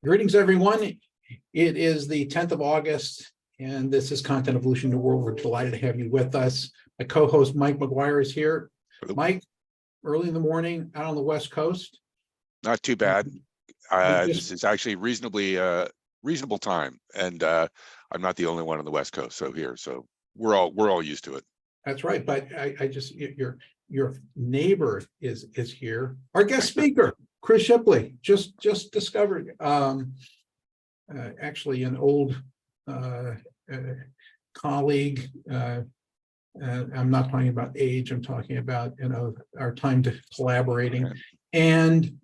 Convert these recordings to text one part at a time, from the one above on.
Greetings, everyone. It is the 10th of August, and this is Content Evolution nuWorld. We're delighted to have you with us. My co-host, Mike McGuire, is here. Hello. Mike, early in the morning out on the West Coast. Not too bad. We This is actually reasonable time, and I'm not the only one on the West Coast. So we're all used to it. That's right, but I just your neighbor is here. Our guest speaker, Chris Shipley, just discovered. Actually, an old colleague. I'm not talking about age. I'm talking about our time to collaborating, and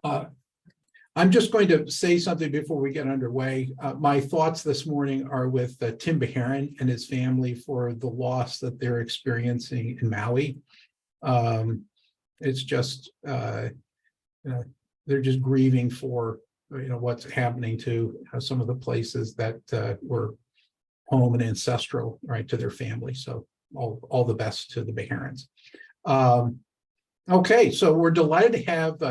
I'm just going to say something before we get underway. My thoughts this morning are with Tim Beharan and his family for the loss that they're experiencing in Maui. It's just they're just grieving for what's happening to some of the places that were home and ancestral, right, to their family. So all the best to the Beharans. Okay, so we're delighted to have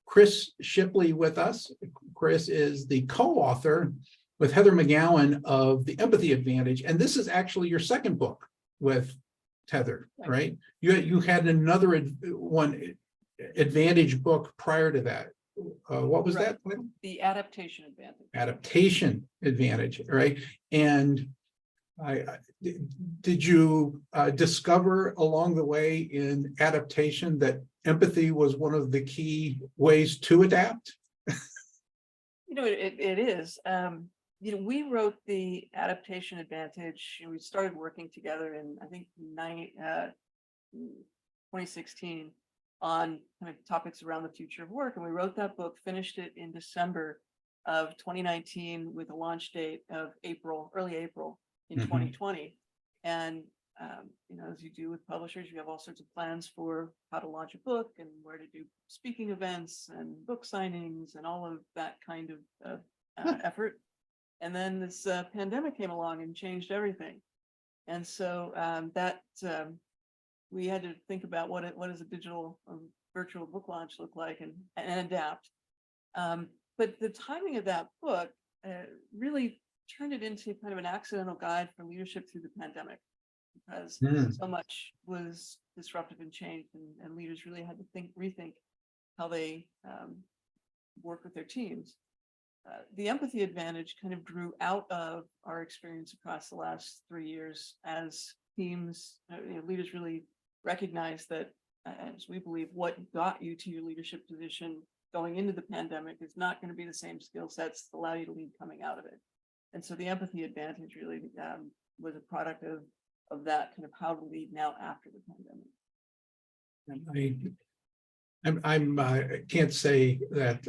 Chris Shipley with us. Chris is the co-author with Heather McGowan of The Empathy Advantage, and this is actually your second book with Heather, right? You had another one Advantage book prior to that. What was that? The Adaptation Advantage. Adaptation Advantage, right? And did you discover along the way in adaptation that empathy was one of the key ways to adapt? It is. We wrote the Adaptation Advantage, and we started working together in, I think, 2016 on kind of topics around the future of work. And we wrote that book, finished it in December of 2019 with a launch date of early April in 2020. And as you do with publishers, you have all sorts of plans for how to launch a book and where to do speaking events and book signings and all of that kind of effort. And then this pandemic came along and changed everything. And so we had to think about what does a digital virtual book launch look like and adapt. But the timing of that book really turned it into kind of an accidental guide for leadership through the pandemic, because so much was disrupted and changed, and leaders really had to rethink how they work with their teams. The Empathy Advantage kind of grew out of our experience across the last 3 years as teams, leaders really recognized that, as we believe, what got you to your leadership position going into the pandemic is not going to be the same skill sets that allow you to lead coming out of it. And so the Empathy Advantage really was a product of that kind of how to lead now after the pandemic. I can't say that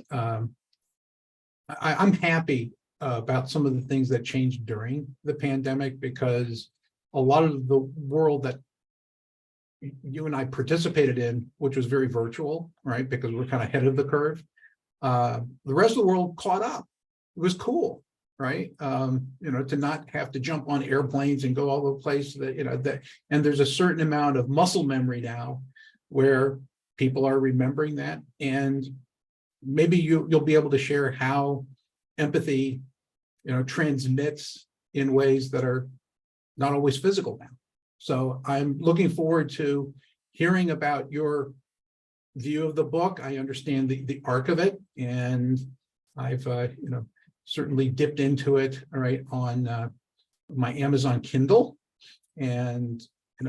I'm happy about some of the things that changed during the pandemic, because a lot of the world that you and I participated in, which was very virtual, right? Because we're kind of ahead of the curve. The rest of the world caught up. It was cool, right? To not have to jump on airplanes and go all over the place. And there's a certain amount of muscle memory now where people are remembering that, and maybe you'll be able to share how empathy, transmits in ways that are not always physical now. So I'm looking forward to hearing about your view of the book. I understand the arc of it, and I've certainly dipped into it, right, on my Amazon Kindle, and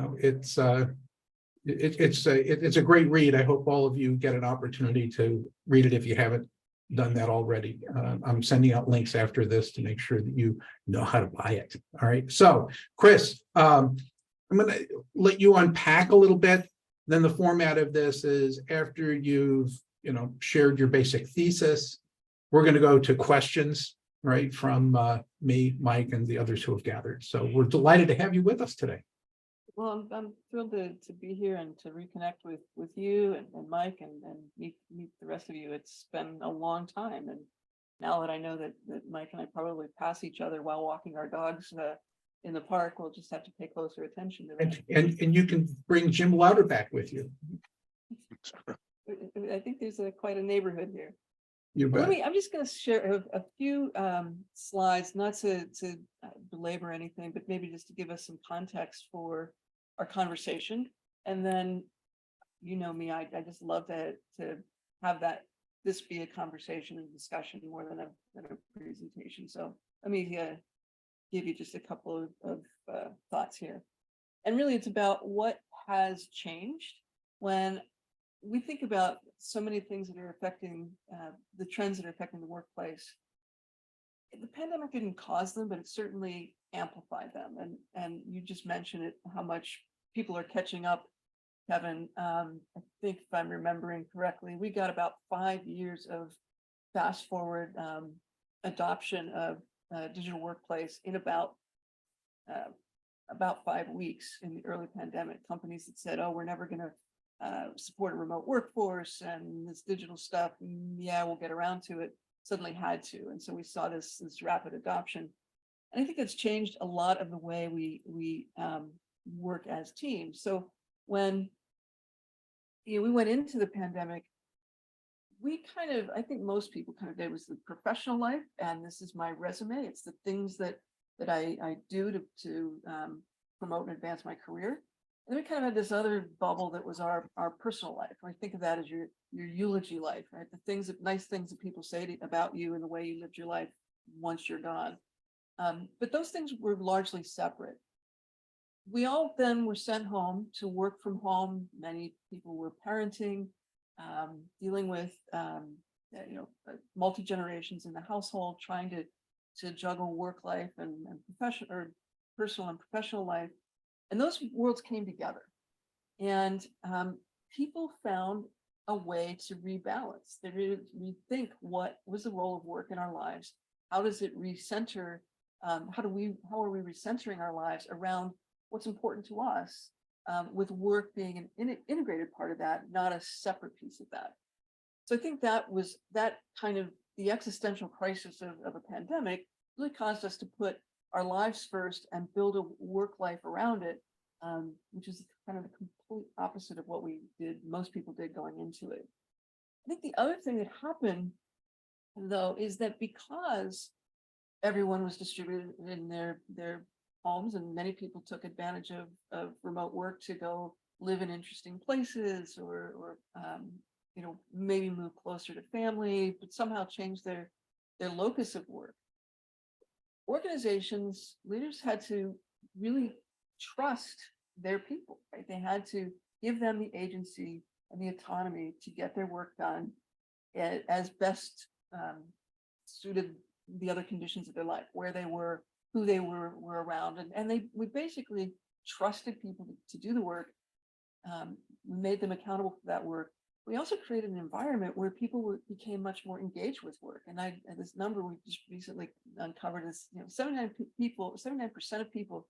it's a great read. I hope all of you get an opportunity to read it if you haven't done that already. I'm sending out links after this to make sure that you know how to buy it. All right. So, Chris, I'm going to let you unpack a little bit. Then the format of this is, after you've shared your basic thesis, we're going to go to questions, right, from me, Mike, and the others who have gathered. So we're delighted to have you with us today. Well, I'm thrilled to be here and to reconnect with you and Mike and meet the rest of you. It's been a long time, and now that I know that Mike and I probably pass each other while walking our dogs in the park, we'll just have to pay closer attention to that. And you can bring Jim Louder back with you. I think there's quite a neighborhood here. You Let bet. me, I'm just going to share a few slides, not to belabor anything, but maybe just to give us some context for our conversation. And then, you know me, I just love to have this be a conversation and discussion more than a presentation. So let me give you just a couple of thoughts here. And really it's about what has changed when we think about so many things that are affecting the trends that are affecting the workplace. The pandemic didn't cause them, but it certainly amplified them. And you just mentioned it, how much people are catching up. Kevin, I think if I'm remembering correctly, we got about 5 years of fast forward adoption of digital workplace in about 5 weeks in the early pandemic. Companies that said, oh, we're never going to support a remote workforce and this digital stuff, yeah, we'll get around to it, suddenly had to. And so we saw this rapid adoption. And I think it's changed a lot of the way we work as teams. So when we went into the pandemic, we kind of, I think most people kind of did was the professional life, and this is my resume. It's the things that I do to promote and advance my career. And then we kind of had this other bubble that was our personal life. I think of that as your eulogy life, right? The nice things that people say about you and the way you lived your life once you're gone. But those things were largely separate. We all then were sent home to work from home. Many people were parenting, dealing with multi-generations in the household, trying to juggle work life and professional or personal and professional life. And those worlds came together, and people found a way to rebalance. They rethink what was the role of work in our lives. How does it recenter? How are we recentering our lives around what's important to us, with work being an integrated part of that, not a separate piece of that. So I think that was that kind of the existential crisis of a pandemic really caused us to put our lives first and build a work life around it, which is kind of the complete opposite of what most people did going into it. I think the other thing that happened, though, is that because everyone was distributed in their homes, and many people took advantage of remote work to go live in interesting places or maybe move closer to family, but somehow change their locus of work. Organizations, leaders had to really trust their people, right? They had to give them the agency and the autonomy to get their work done as best suited the other conditions of their life, where they were, who they were around. And we basically trusted people to do the work. We made them accountable for that work. We also created an environment where people became much more engaged with work. And this number we just recently uncovered is 79% of people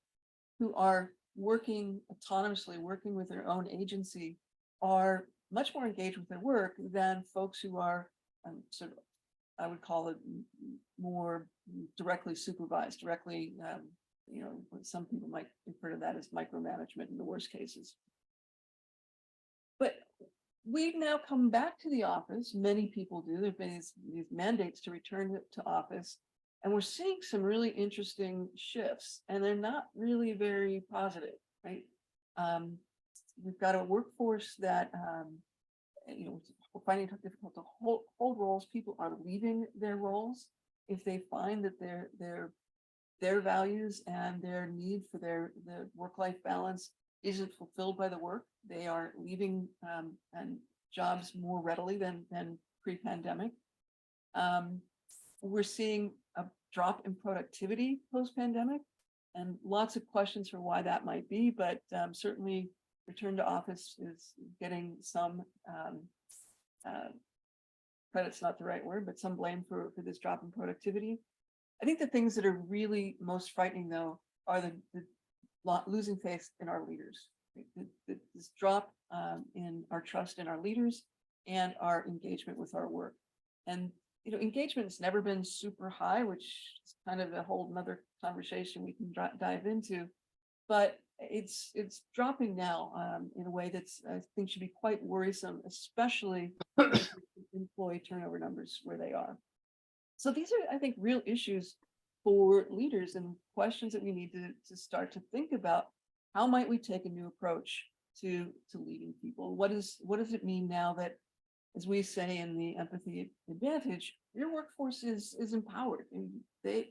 who are working autonomously, working with their own agency, are much more engaged with their work than folks who are sort of, I would call it, more directly supervised, directly, some people might refer to that as micromanagement in the worst cases. But we've now come back to the office. Many people do. There've been these mandates to return to office, and we're seeing some really interesting shifts, and they're not really very positive, right? We've got a workforce that, we're finding it difficult to hold roles. People are leaving their roles if they find that their values and their need for their work-life balance isn't fulfilled by the work. They are leaving and jobs more readily than pre-pandemic. We're seeing a drop in productivity post-pandemic, and lots of questions for why that might be, but certainly return to office is getting some credit's not the right word, but some blame for this drop in productivity. I think the things that are really most frightening, though, are the losing faith in our leaders. This drop in our trust in our leaders and our engagement with our work. And engagement has never been super high, which is kind of a whole nother conversation we can dive into. But it's dropping now in a way that's, I think, should be quite worrisome, especially employee turnover numbers where they are. So these are, I think, real issues for leaders and questions that we need to start to think about. How might we take a new approach to leading people? What does it mean now that, as we say in the empathy advantage, your workforce is empowered, and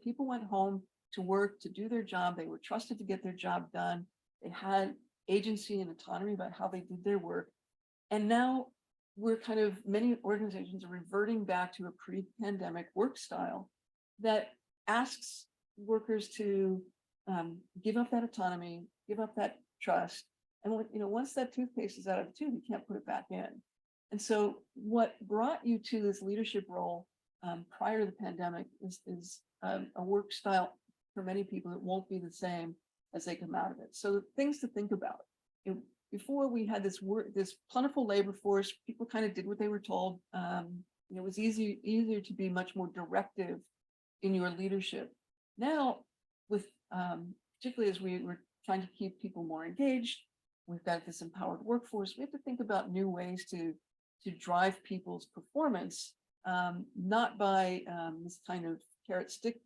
people went home to work, to do their job. They were trusted to get their job done. They had agency and autonomy about how they did their work. And now many organizations are reverting back to a pre-pandemic work style that asks workers to give up that autonomy, give up that trust. And once that toothpaste is out of the tube, you can't put it back in. And so what brought you to this leadership role prior to the pandemic is a work style for many people that won't be the same as they come out of it. So things to think about. Before we had this plentiful labor force, people kind of did what they were told. It was easier to be much more directive in your leadership. Now, with particularly as we were trying to keep people more engaged, we've got this empowered workforce. We have to think about new ways to drive people's performance, not by this kind of carrot stick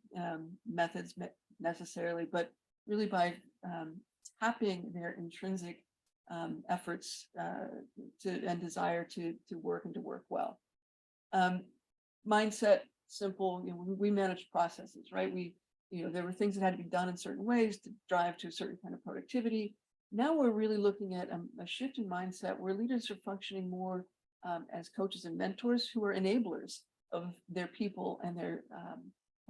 methods necessarily, but really by tapping their intrinsic efforts and desire to work and to work well. Mindset, simple. We manage processes, right? There were things that had to be done in certain ways to drive to a certain kind of productivity. Now we're really looking at a shift in mindset where leaders are functioning more as coaches and mentors who are enablers of their people, and they're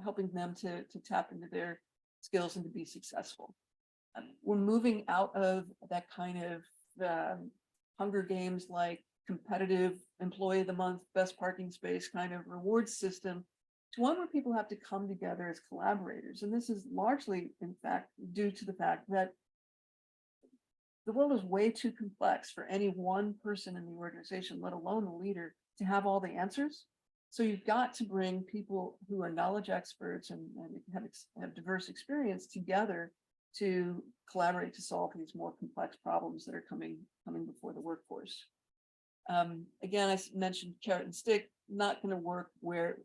helping them to tap into their skills and to be successful. We're moving out of that kind of Hunger Games like competitive employee of the month, best parking space kind of reward system to one where people have to come together as collaborators. And this is largely, in fact, due to the fact that the world is way too complex for any one person in the organization, let alone the leader, to have all the answers. So you've got to bring people who are knowledge experts and have diverse experience together to collaborate to solve these more complex problems that are coming before the workforce. Again, I mentioned carrot and stick, not going to work where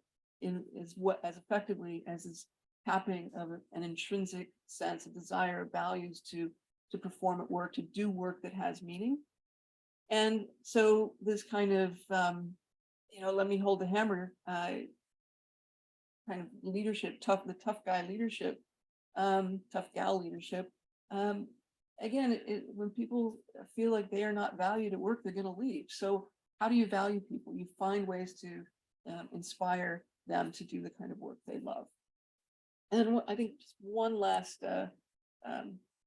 as effectively as is tapping of an intrinsic sense of desire, values to perform at work, to do work that has meaning. And so this kind of let me hold the hammer kind of leadership, the tough guy leadership, tough gal leadership. Again, when people feel like they are not valued at work, they're going to leave. So how do you value people? You find ways to inspire them to do the kind of work they love. And I think just one last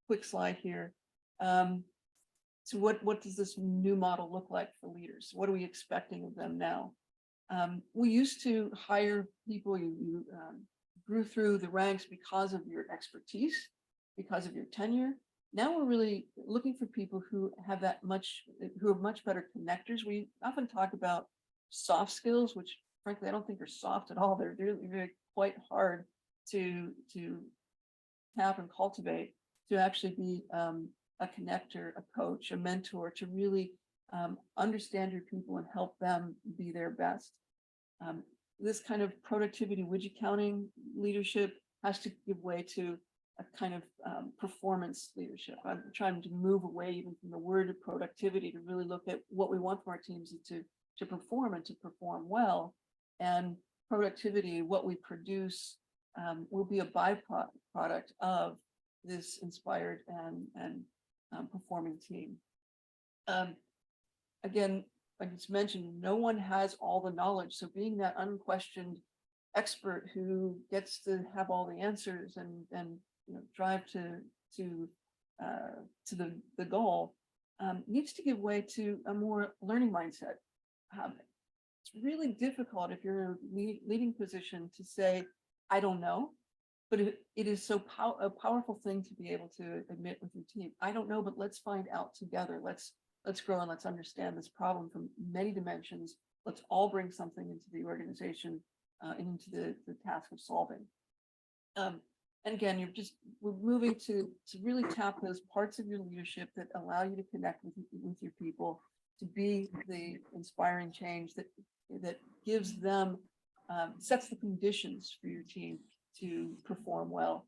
quick slide here. So what does this new model look like for leaders? What are we expecting of them now? We used to hire people, you grew through the ranks because of your expertise, because of your tenure. Now we're really looking for people who have who are much better connectors. We often talk about soft skills, which frankly, I don't think are soft at all. They're really quite hard to tap and cultivate, to actually be a connector, a coach, a mentor, to really understand your people and help them be their best. This kind of productivity widget counting leadership has to give way to a kind of performance leadership. I'm trying to move away even from the word of productivity to really look at what we want from our teams to perform and to perform well. And productivity, what we produce, will be a byproduct of this inspired and performing team. Again, I just mentioned, no one has all the knowledge. So being that unquestioned expert who gets to have all the answers and drive to the goal needs to give way to a more learning mindset. It's really difficult if you're in a leading position to say, I don't know, but it is so a powerful thing to be able to admit with your team. I don't know, but let's find out together. Let's grow and let's understand this problem from many dimensions. Let's all bring something into the organization and into the task of solving. And again, we're moving to really tap those parts of your leadership that allow you to connect with your people, to be the inspiring change that gives them, sets the conditions for your team to perform well,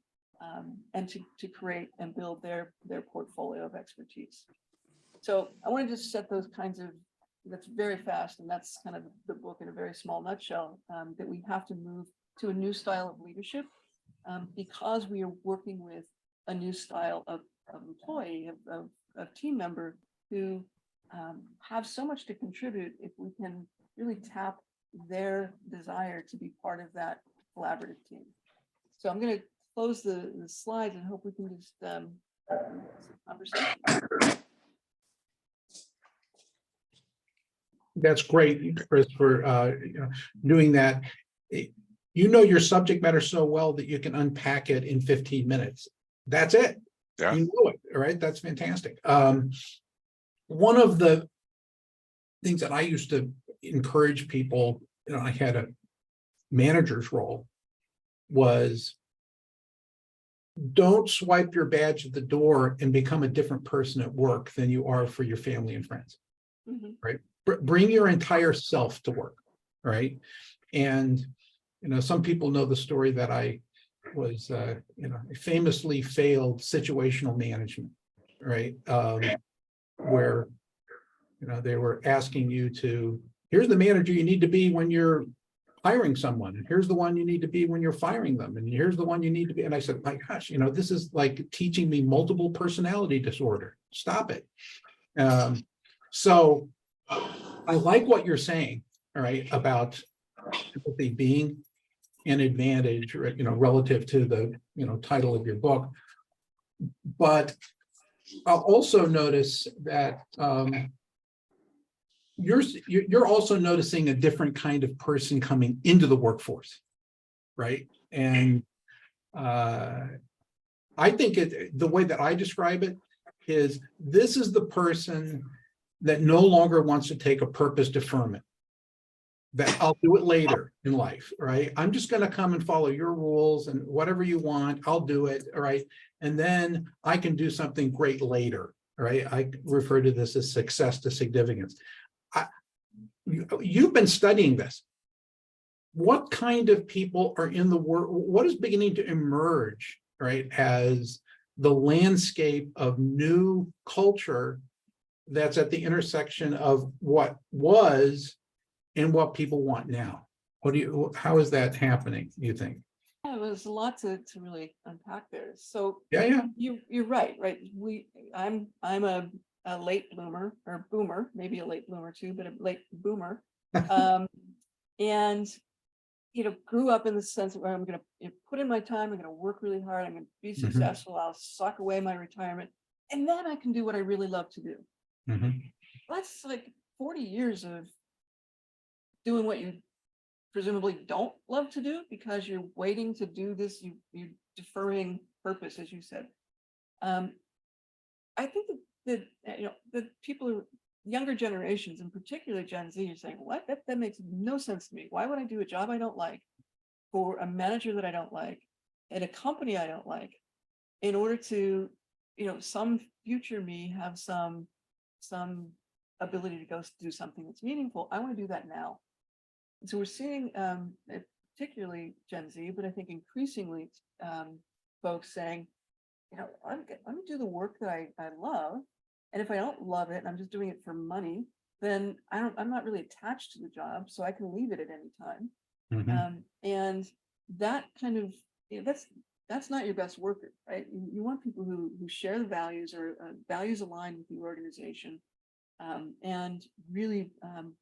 and to create and build their portfolio of expertise. So I want to just set those kinds of, that's very fast, and that's kind of the book in a very small nutshell, that we have to move to a new style of leadership, because we are working with a new style of employee, of team member who have so much to contribute if we can really tap their desire to be part of that collaborative team. So I'm going to close the slides and hope we can just conversation. That's great, Chris, for doing that. You know your subject matter so well that you can unpack it in 15 minutes. That's it. Yeah. You know it, all right? That's fantastic. One of the things that I used to encourage people, I had a manager's role, was don't swipe your badge at the door and become a different person at work than you are for your family and friends, right? Bring your entire self to work, right? And, some people know the story that I was, famously failed situational management, right? Where, they were asking you to, here's the manager you need to be when you're hiring someone, and here's the one you need to be when you're firing them, and here's the one you need to be. And I said, my gosh, this is like teaching me multiple personality disorder. Stop it. So I like what you're saying, all right, about empathy being an advantage, relative to the, title of your book. But I'll also notice that you're also noticing a different kind of person coming into the workforce, right? And I think the way that I describe it is, this is the person that no longer wants to take a purpose deferment, that I'll do it later in life, right? I'm just going to come and follow your rules, and whatever you want, I'll do it, all right? And then I can do something great later, right? I refer to this as success to significance. You've been studying this. What kind of people are in the world? What is beginning to emerge, right, as the landscape of new culture that's at the intersection of what was and what people want now? How is that happening, you think? Yeah, there's a lot to really unpack there. So Yeah. You're right. I'm a late bloomer, or boomer, maybe a late bloomer too, but a late boomer. And grew up in the sense where I'm going to put in my time, I'm going to work really hard, I'm going to be successful, I'll sock away my retirement, and then I can do what I really love to do. That's like 40 years of doing what you presumably don't love to do because you're waiting to do this, you're deferring purpose, as you said. I think that the people, younger generations, in particular Gen Z, are saying, what? That makes no sense to me. Why would I do a job I don't like, for a manager that I don't like, at a company I don't like, in order to, some future me have some ability to go do something that's meaningful? I want to do that now. And so we're seeing, particularly Gen Z, but I think increasingly folks saying, I'm going to do the work that I love. And if I don't love it and I'm just doing it for money, then I'm not really attached to the job, so I can leave it at any time. And that kind of, that's not your best worker, right? You want people who share the values, or values aligned with the organization, and really kind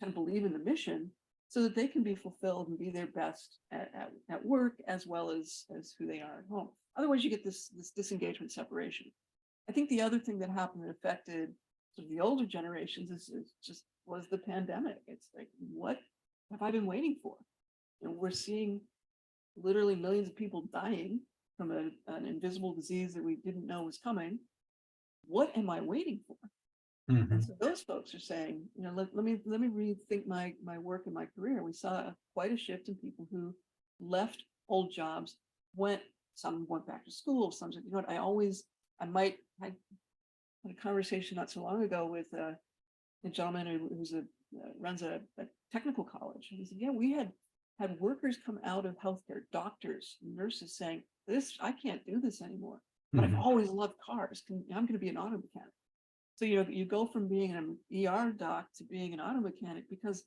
of believe in the mission, so that they can be fulfilled and be their best at work, as well as who they are at home. Otherwise, you get this disengagement, separation. I think the other thing that happened that affected sort of the older generations was the pandemic. It's like, what have I been waiting for? We're seeing literally millions of people dying from an invisible disease that we didn't know was coming. What am I waiting for? And so those folks are saying, let me rethink my work and my career. We saw quite a shift in people who left old jobs, some went back to school, some said, I had a conversation not so long ago with gentleman who's runs a technical college, and he said, yeah, we had workers come out of healthcare, doctors, nurses saying, I can't do this anymore, but I've Mhm. always loved cars. I'm going to be an auto mechanic. So, you go from being an ER doc to being an auto mechanic because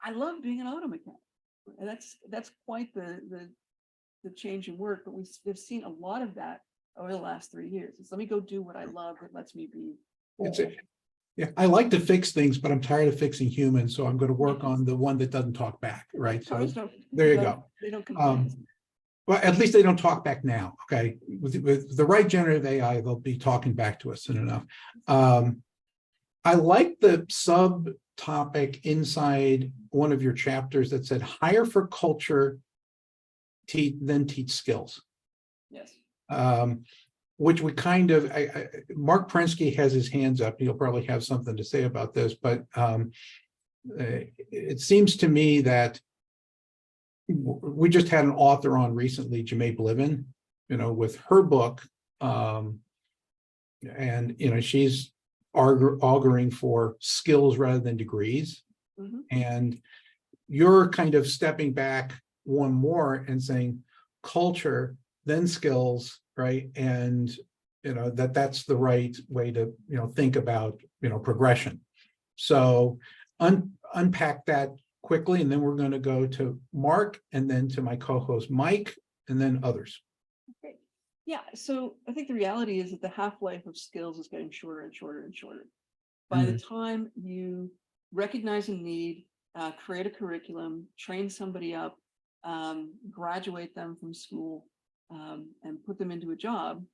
I love being an auto mechanic. And that's quite the change in work, but we've seen a lot of that over the last 3 years. It's let me go do what I love that lets me be It's whole. Yeah, I like to fix things, but I'm tired of fixing humans, so I'm going to work on the one that doesn't talk back, right? So Cars don't, there you go. they don't complain. Well, at least they don't talk back now, okay? With the right generative AI, they'll be talking back to us soon enough. I like the subtopic inside one of your chapters that said hire for culture, then teach skills. Yes. Which we kind of, Mark Prensky has his hands up. He'll probably have something to say about this, but it seems to me that we just had an author on recently, Jemaie Bliven, with her book, and she's auguring for skills rather than degrees. Mhm. And you're kind of stepping back one more and saying culture, then skills, right? And that's the right way to think about progression. So unpack that quickly, and then we're going to go to Mark, and then to my co-host Mike, and then others. Okay. Yeah. So I think the reality is that the half-life of skills is getting shorter and shorter and shorter. By the time you recognize a need, create a curriculum, train somebody up, graduate them from school, and put them into a job,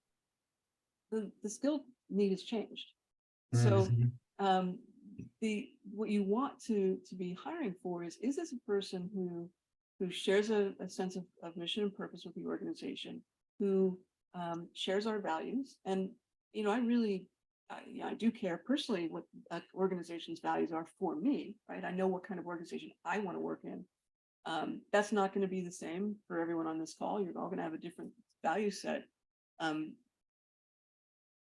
the skill need has changed. So what you want to be hiring for is this a person who shares a sense of mission and purpose with the organization, who shares our values. And I do care personally what organization's values are for me, right? I know what kind of organization I want to work in. That's not going to be the same for everyone on this call. You're all going to have a different value set.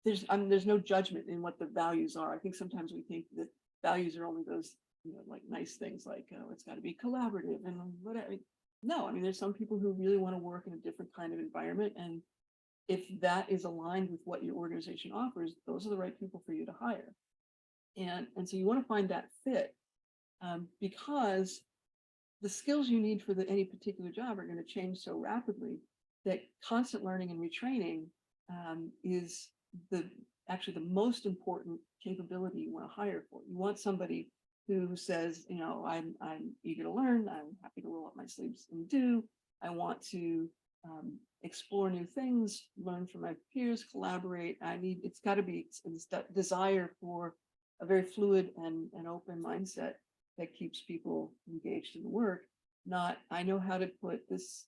There's no judgment in what the values are. I think sometimes we think that values are only those, like nice things like, it's got to be collaborative and whatever. No, I mean, there's some people who really want to work in a different kind of environment. And if that is aligned with what your organization offers, those are the right people for you to hire. And so you want to find that fit, because the skills you need for any particular job are going to change so rapidly that constant learning and retraining is actually the most important capability you want to hire for. You want somebody who says, I'm eager to learn. I'm happy to roll up my sleeves and do. I want to explore new things, learn from my peers, collaborate. It's got to be this desire for a very fluid and open mindset that keeps people engaged in the work. Not, I know how to put this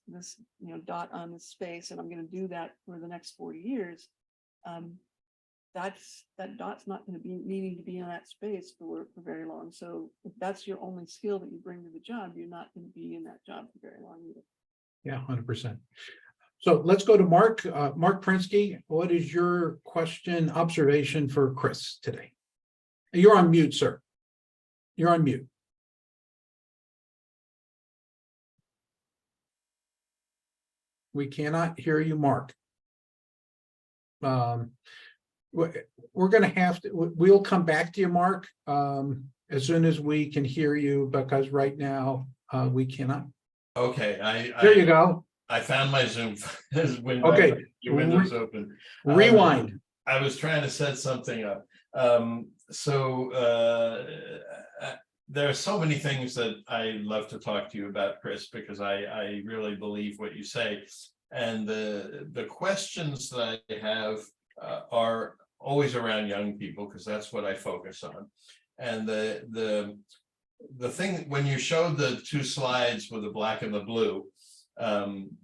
dot on this space, and I'm going to do that for the next 40 years. That dot's not going to be needing to be on that space for very long. So if that's your only skill that you bring to the job, you're not going to be in that job for very long either. Yeah, 100%. So let's go to Mark. Mark Prensky, what is your question, observation for Chris today? You're on mute, sir. You're on mute. We cannot hear you, Mark. We're going to have to, we'll come back to you, Mark, as soon as we can hear you, because right now we cannot. Okay, There you go. I found my Zoom window. Okay. Your window's open. Rewind. I was trying to set something up. There are so many things that I love to talk to you about, Chris, because I really believe what you say. And the questions that I have are always around young people, because that's what I focus on. And the thing, when you showed the two slides with the black and the blue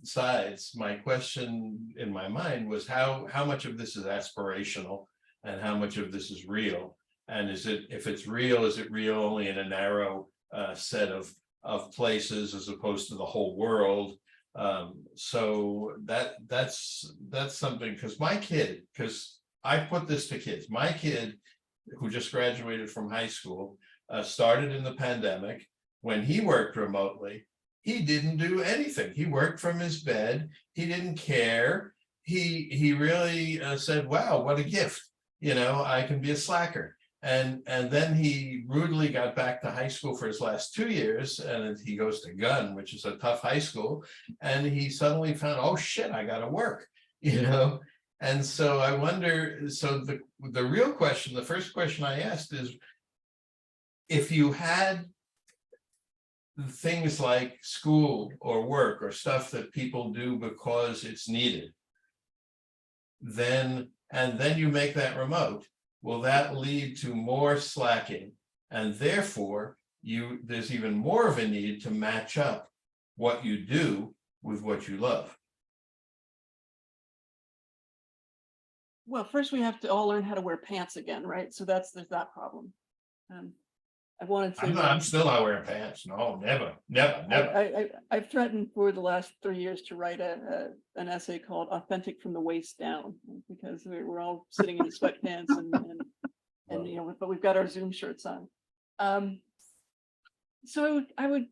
sides, my question in my mind was how much of this is aspirational and how much of this is real? And if it's real, is it real only in a narrow set of places as opposed to the whole world? So that's something, because I put this to kids. My kid who just graduated from high school, started in the pandemic. When he worked remotely, he didn't do anything. He worked from his bed. He didn't care. He really said, wow, what a gift. You know, I can be a slacker. And then he rudely got back to high school for his last 2 years, and he goes to Gunn, which is a tough high school, and he suddenly found, oh shit, I gotta work, you know. And so I wonder, so the real question, the first question I asked is, if you had things like school or work or stuff that people do because it's needed, then you make that remote, will that lead to more slacking? And therefore, there's even more of a need to match up what you do with what you love. Well, first we have to all learn how to wear pants again, right? So there's that problem. I wanted to. I'm still not wearing pants. No, never. I've threatened for the last 3 years to write an essay called "Authentic from the Waist Down," because we're all sitting in sweatpants and you know, but we've got our Zoom shirts on. So I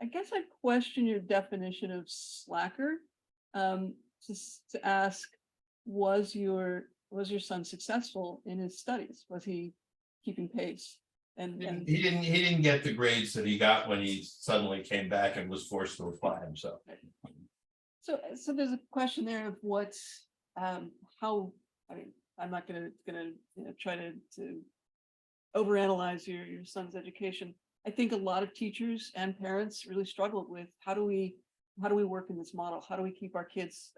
guess I'd question your definition of slacker. Just to ask, was your son successful in his studies? Was he keeping pace? And he didn't get the grades that he got when he suddenly came back and was forced to apply himself. So there's a question there of what's how, I mean, I'm not gonna you know, try to overanalyze your son's education. I think a lot of teachers and parents really struggled with how do we work in this model? How do we keep our kids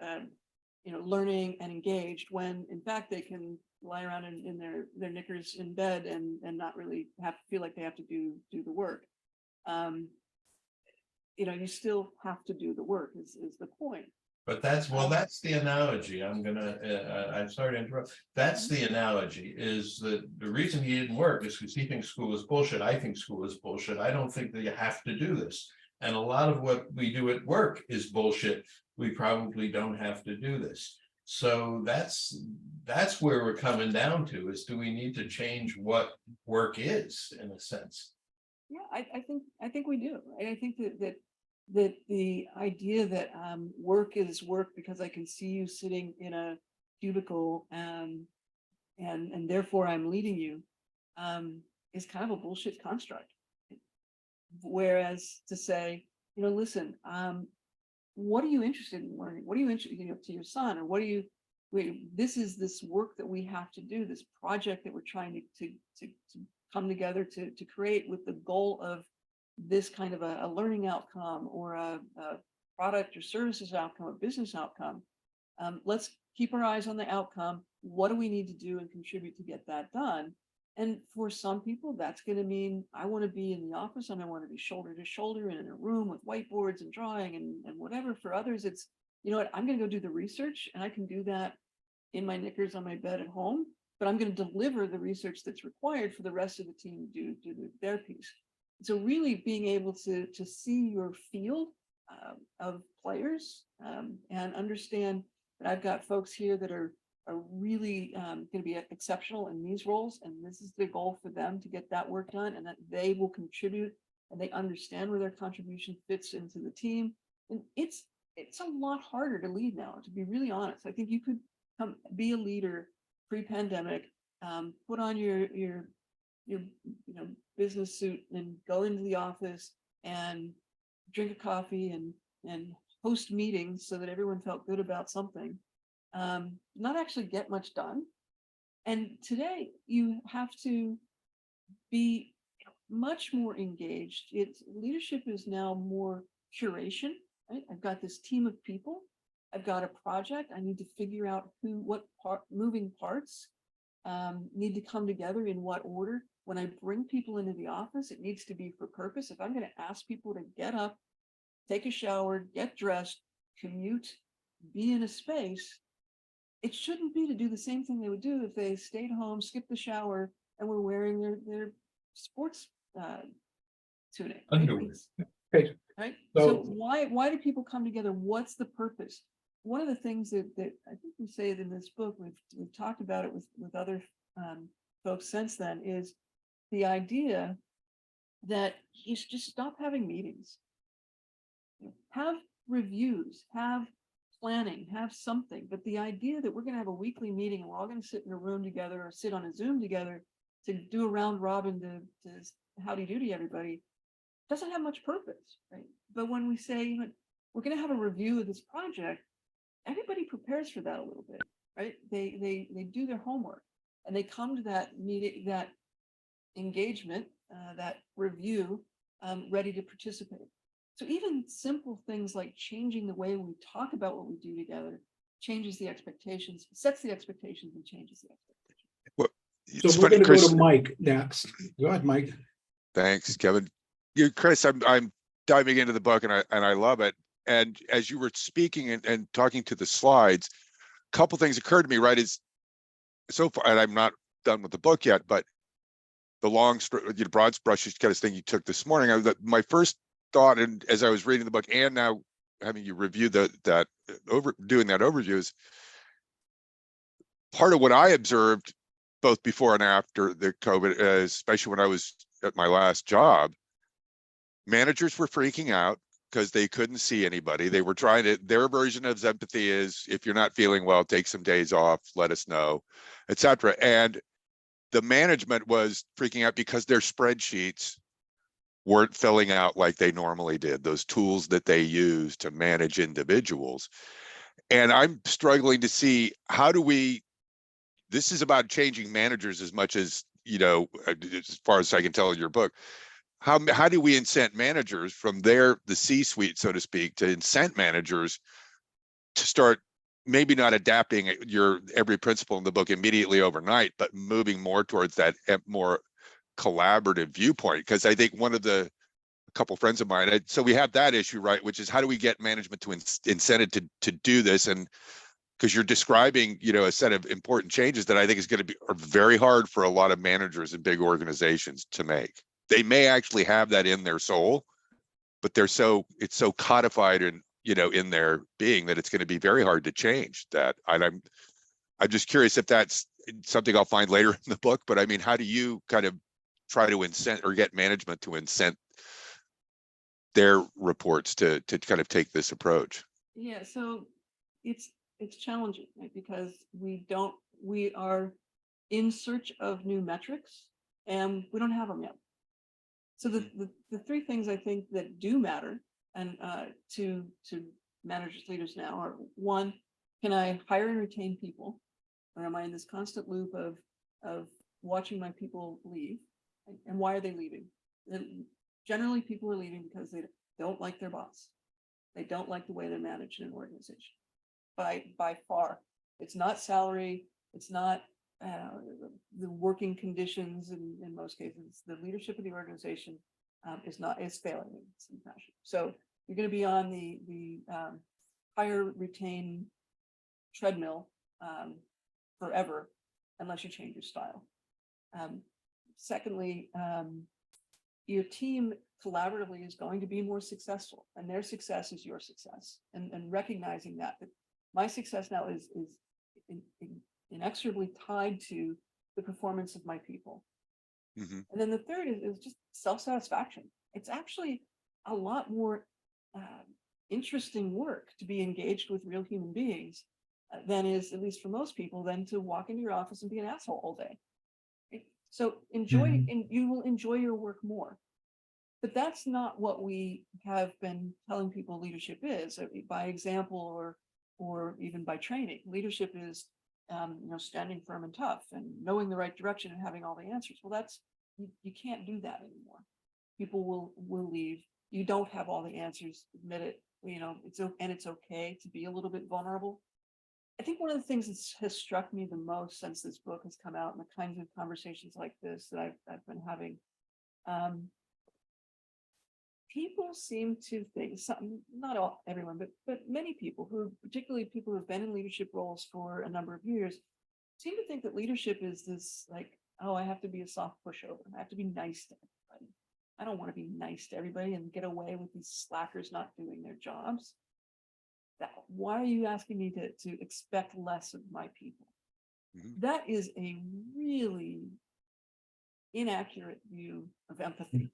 you know, learning and engaged when in fact they can lie around in their knickers in bed and not really have to feel like they have to do the work. You know, you still have to do the work is the point. But that's the analogy. I'm sorry to interrupt. That's the analogy, is that the reason he didn't work is because he thinks school is bullshit. I think school is bullshit. I don't think that you have to do this. And a lot of what we do at work is bullshit. We probably don't have to do this. So that's where we're coming down to, is do we need to change what work is, in a sense? Yeah, I think we do. I think that the idea that work is work because I can see you sitting in a cubicle and therefore I'm leading you is kind of a bullshit construct. Whereas to say, you know, listen, what are you interested in learning? What are you interested, you know, to your son, or what are you? This is this work that we have to do. This project that we're trying to come together to create with the goal of this kind of a learning outcome or a product or services outcome, a business outcome. Let's keep our eyes on the outcome. What do we need to do and contribute to get that done? And for some people, that's going to mean I want to be in the office and I want to be shoulder to shoulder and in a room with whiteboards and drawing and whatever. For others, it's, you know what, I'm going to go do the research and I can do that in my knickers on my bed at home, but I'm going to deliver the research that's required for the rest of the team to do their piece. So really being able to see your field of players and understand that I've got folks here that are really going to be exceptional in these roles, and this is the goal for them to get that work done, and that they will contribute and they understand where their contribution fits into the team. And it's a lot harder to lead now, to be really honest. I think you could be a leader pre-pandemic, put on your you know, business suit and go into the office and drink a coffee and host meetings so that everyone felt good about something. Not actually get much done. And today you have to be much more engaged. Leadership is now more curation, right? I've got this team of people. I've got a project. I need to figure out what moving parts need to come together in what order. When I bring people into the office, it needs to be for purpose. If I'm going to ask people to get up, take a shower, get dressed, commute, be in a space, it shouldn't be to do the same thing they would do if they stayed home, skipped the shower, and were wearing their sports tunic. Underwear. Okay. Right. So- So why do people come together? What's the purpose? One of the things that I think we say it in this book, we've talked about it with other folks since then is the idea that you should just stop having meetings. Have reviews, have planning, have something. But the idea that we're going to have a weekly meeting and we're all going to sit in a room together or sit on a Zoom together to do a round robin to howdy doody everybody doesn't have much purpose, right? But when we say we're going to have a review of this project, everybody prepares for that a little bit, right? They do their homework and they come to that meeting, that engagement, that review, ready to participate. So even simple things like changing the way we talk about what we do together changes the expectations, sets the expectations, and changes the expectations. Well, So it's we're funny, gonna go Chris. to Mike next. Go ahead, Mike. Thanks, Kevin. Chris, I'm diving into the book and I love it. And as you were speaking and talking to the slides, a couple things occurred to me, right? Is so far, and I'm not done with the book yet, but the broad brushes kind of thing you took this morning, my first thought, and as I was reading the book and now having you review doing that overview, is part of what I observed both before and after the COVID, especially when I was at my last job, managers were freaking out because they couldn't see anybody. They were trying to, their version of empathy is, if you're not feeling well, take some days off, let us know, etc. And the management was freaking out because their spreadsheets weren't filling out like they normally did, those tools that they use to manage individuals. And I'm struggling to see, how do we, this is about changing managers as much as, as far as I can tell in your book, how do we incent managers from the C-suite, so to speak, to incent managers to start maybe not adapting your every principle in the book immediately overnight, but moving more towards that more collaborative viewpoint? Because I think a couple friends of mine, so we have that issue, right, which is how do we get management to incented to do this? And because you're describing, a set of important changes that I think is going to are very hard for a lot of managers in big organizations to make. They may actually have that in their soul, but it's so codified and in their being that it's going to be very hard to change that. And I'm just curious if that's something I'll find later in the book. But I mean, how do you kind of try to incent or get management to incent their reports to kind of take this approach? Yeah, so it's challenging, right? Because we are in search of new metrics and we don't have them yet. So the three things I think that do matter and to managers, leaders now are: one, can I hire and retain people, or am I in this constant loop of watching my people leave? And why are they leaving? Generally, people are leaving because they don't like their boss. They don't like the way they're managed in an organization. By far, it's not salary. It's not the working conditions. In most cases, the leadership of the organization is failing in some fashion. So you're going to be on the hire, retain treadmill forever unless you change your style. Secondly, your team collaboratively is going to be more successful, and their success is your success. And recognizing that my success now is inexorably tied to the performance of my people. Mm-hmm. And then the third is just self-satisfaction. It's actually a lot more interesting work to be engaged with real human beings than is, at least for most people, than to walk into your office and be an asshole all day. Right? So enjoy, and you will enjoy your work more. But that's not what we have been telling people leadership is, by example or even by training. Leadership is standing firm and tough and knowing the right direction and having all the answers. Well, that's you can't do that anymore. People will leave. You don't have all the answers. Admit it. It's okay to be a little bit vulnerable. I think one of the things that has struck me the most since this book has come out, and the kinds of conversations like this that I've been having, people seem to think, not everyone, but many people particularly people who've been in leadership roles for a number of years, seem to think that leadership is this I have to be a soft pushover. I have to be nice to everybody. I don't want to be nice to everybody and get away with these slackers not doing their jobs. Why are you asking me to expect less of my people? Mm-hmm. That is a really inaccurate view of empathy.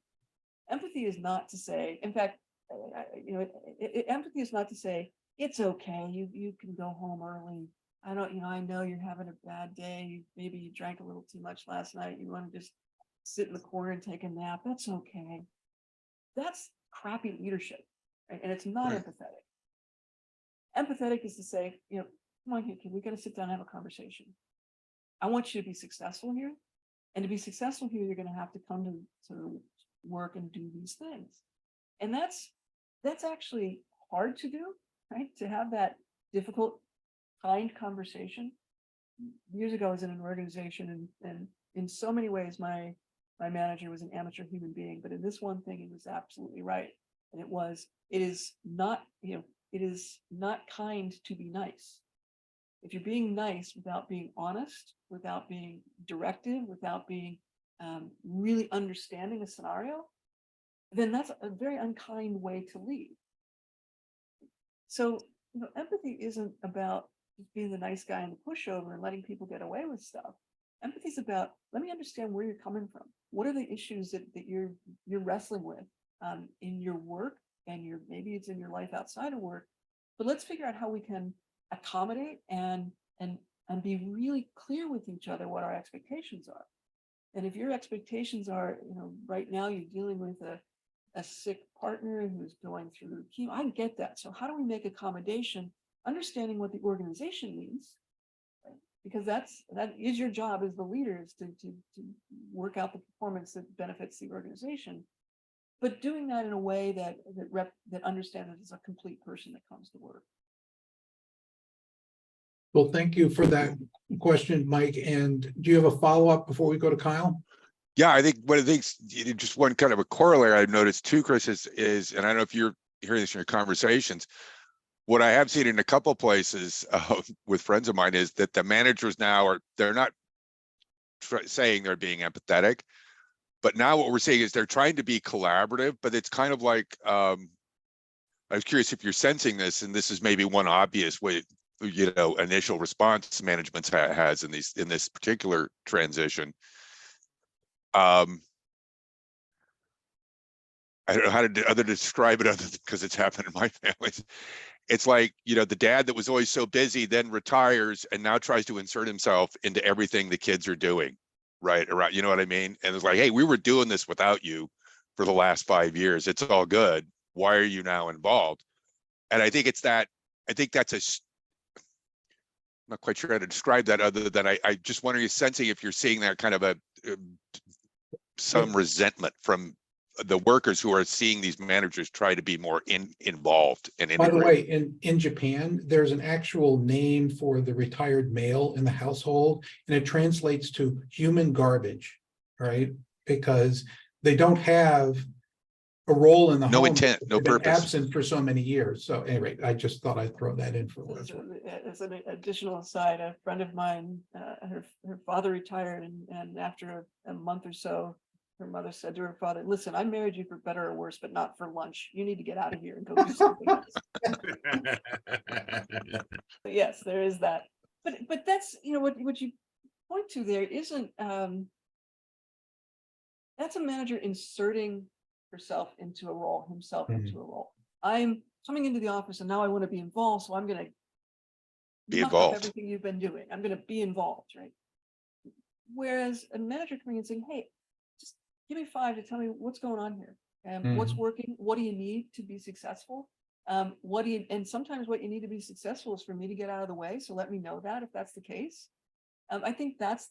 Empathy is not to say, in fact, empathy is not to say, it's okay, you can go home early. I know you're having a bad day. Maybe you drank a little too much last night. You want to just sit in the corner and take a nap. That's okay. That's crappy leadership, right? And it's not Right. empathetic. Empathetic is to say, come on, kid, we got to sit down and have a conversation. I want you to be successful here. And to be successful here, you're going to have to come to work and do these things. And that's actually hard to do, right? To have that difficult, kind conversation. Years ago, I was in an organization, and in so many ways, my manager was an amateur human being, but in this one thing, he was absolutely right. And it is not kind to be nice. If you're being nice without being honest, without being directive, without being really understanding a scenario, then that's a very unkind way to lead. So, empathy isn't about just being the nice guy and the pushover and letting people get away with stuff. Empathy is about, let me understand where you're coming from. What are the issues that you're wrestling with in your work, and maybe it's in your life outside of work, but let's figure out how we can accommodate and be really clear with each other what our expectations are. And if your expectations are, right now you're dealing with a sick partner who's going through chemo, I get that. So how do we make accommodation, understanding what the organization needs, right? Because that is your job as the leader, is to work out the performance that benefits the organization, but doing that in a way that understands that it's a complete person that comes to work. Well, thank you for that question, Mike. And do you have a follow-up before we go to Kyle? Yeah, I think one of the things, just one kind of a corollary I've noticed too, Chris, is, and I don't know if you're hearing this in your conversations, what I have seen in a couple of places with friends of mine is that the managers now they're not saying they're being empathetic, but now what we're seeing is they're trying to be collaborative, but it's kind of like, I was curious if you're sensing this, and this is maybe one obvious way, initial response management has in this particular transition. I don't know how to describe it other than because it's happened in my family. It's like, the dad that was always so busy then retires and now tries to insert himself into everything the kids are doing, right? Around, you know what I mean? And it's like, hey, we were doing this without you for the last 5 years. It's all good. Why are you now involved? And I think that's I'm not quite sure how to describe that, other than I just wonder, sensing if you're seeing that kind of some resentment from the workers who are seeing these managers try to be more involved and integrated. By the way, in Japan, there's an actual name for the retired male in the household, and it translates to human garbage, right? Because they don't have a role in the No home. intent, no They've been purpose. absent for so many years. So anyway, I just thought I'd throw that in for what it's worth. As an additional aside, a friend of mine, her father retired, and after a month or so, her mother said to her father, "Listen, I married you for better or worse, but not for lunch. You need to get out of here and go do something else." But yes, there is that. But that's, what you point to there isn't, that's a manager inserting herself into a role, himself into a role. I'm coming into the office and now I want to be involved, so I'm going to Be muck up involved. everything you've been doing. I'm going to be involved, right? Whereas a manager coming in and saying, "Hey, just give me 5 to tell me what's going on here, and what's working. What do you need to be successful? And sometimes what you need to be successful is for me to get out of the way. So let me know that if that's the case." I think that's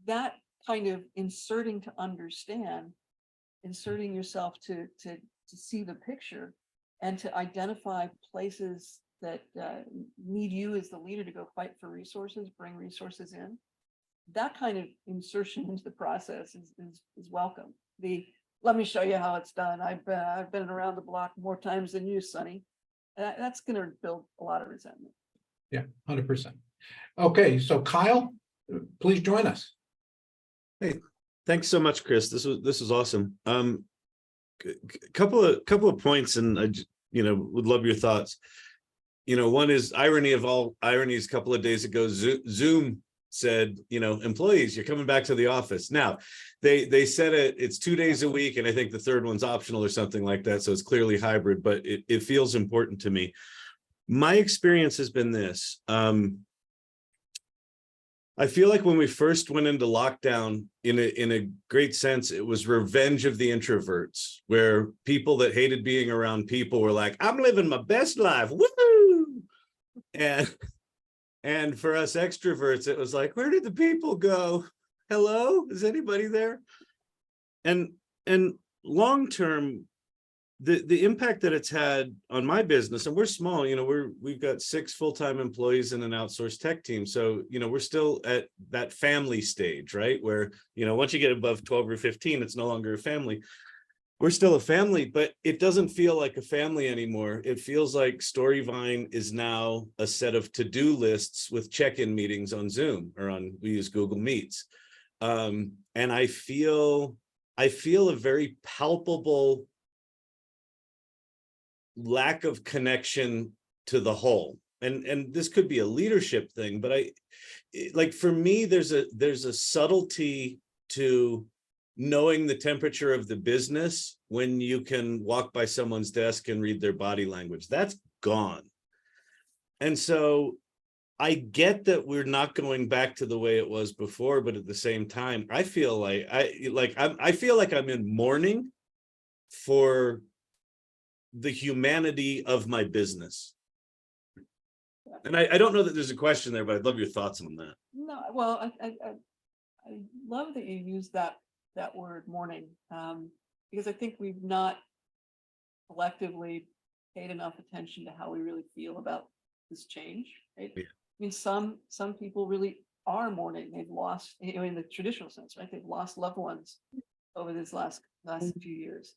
that kind of inserting to understand, inserting yourself to see the picture and to identify places that need you as the leader to go fight for resources, bring resources in. That kind of insertion into the process is welcome. Let me show you how it's done. I've been around the block more times than you, Sonny. That's going to build a lot of resentment. Yeah, 100%. Okay, so Kyle, please join us. Hey, thanks so much, Chris. This was awesome. Couple of points, and I would love your thoughts. One is irony of all ironies. A couple of days ago, Zoom said, employees, you're coming back to the office. Now, they said it's 2 days a week, and I think the third one's optional or something like that. So it's clearly hybrid, but it feels important to me. My experience has been this. I feel like when we first went into lockdown, in a great sense, it was revenge of the introverts, where people that hated being around people were like, I'm living my best life. Woo! And for us extroverts, it was like, where did the people go? Hello, is anybody there? And long term, the impact that it's had on my business, and we're small, we've got 6 full-time employees and an outsourced tech team. So, we're still at that family stage, right? Where, once you get above 12 or 15, it's no longer a family. We're still a family, but it doesn't feel like a family anymore. It feels like Storyvine is now a set of to-do lists with check-in meetings on Zoom, or we use Google Meets. And I feel a very palpable lack of connection to the whole. And this could be a leadership thing, but for me, there's a subtlety to knowing the temperature of the business when you can walk by someone's desk and read their body language. That's gone. And so I get that we're not going back to the way it was before, but at the same time, I feel like I feel like I'm in mourning for the humanity of my business. And I don't know that there's a question there, but I'd love your thoughts on that. No, well, I love that you use that word mourning, because I think we've not collectively paid enough attention to how we really feel about this change, right? Yeah. I mean, some people really are mourning. They've lost, in the traditional sense, right? They've lost loved ones over this last few years.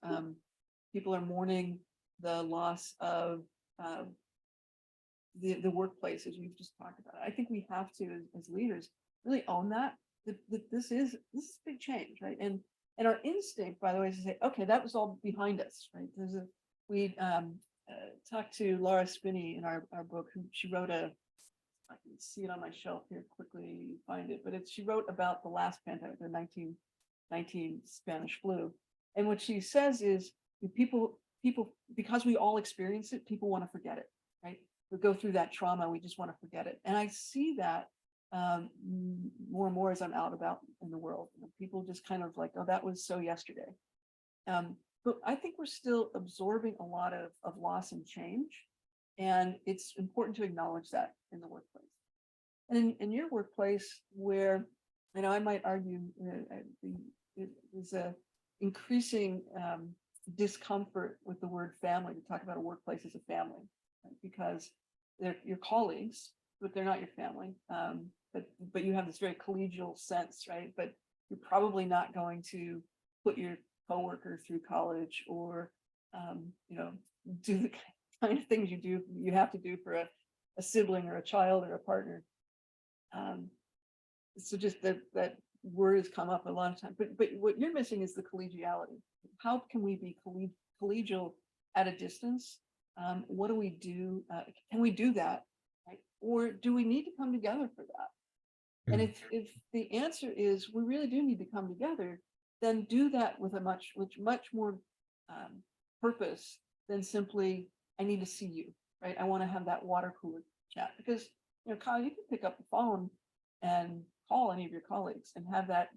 People are mourning the loss of the workplace, as we've just talked about. I think we have to, as leaders, really own that this is a big change, right? And our instinct, by the way, is to say, okay, that was all behind us, right? We talked to Laura Spinney in our book, who she wrote I can see it on my shelf here, quickly find it, but she wrote about the last pandemic, the 1919 Spanish flu. And what she says is people, because we all experience it, people want to forget it, right? We go through that trauma, we just want to forget it. And I see that more and more as I'm out about in the world. People just kind of like, oh, that was so yesterday. But I think we're still absorbing a lot of loss and change. And it's important to acknowledge that in the workplace. And in your workplace, where, I might argue there's a increasing discomfort with the word family, to talk about a workplace as a family, right? Because they're your colleagues, but they're not your family. But you have this very collegial sense, right? But you're probably not going to put your coworker through college, or do the kind of things you have to do for a sibling or a child or a partner. So just that word has come up a lot of times. But what you're missing is the collegiality. How can we be collegial at a distance? What do we do? Can we do that? Right? Or do we need to come together for that? And if the answer is we really do need to come together, then do that with much more purpose than simply, I need to see you, right? I want to have that water cooler chat, because Kyle, you can pick up the phone and call any of your colleagues and have that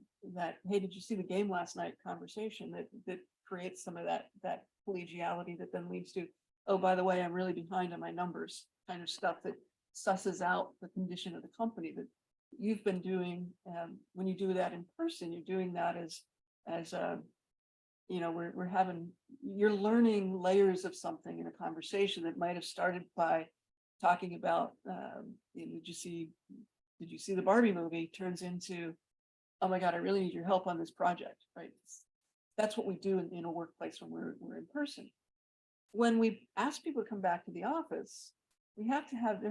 hey, did you see the game last night conversation that creates some of that collegiality that then leads to, oh, by the way, I'm really behind on my numbers, kind of stuff that susses out the condition of the company that you've been doing. When you do that in person, you're doing that as you're learning layers of something in a conversation that might have started by talking about, did you see the Barbie movie, turns into, oh my God, I really need your help on this project, right? That's what we do in a workplace when we're in person. When we ask people to come back to the office, there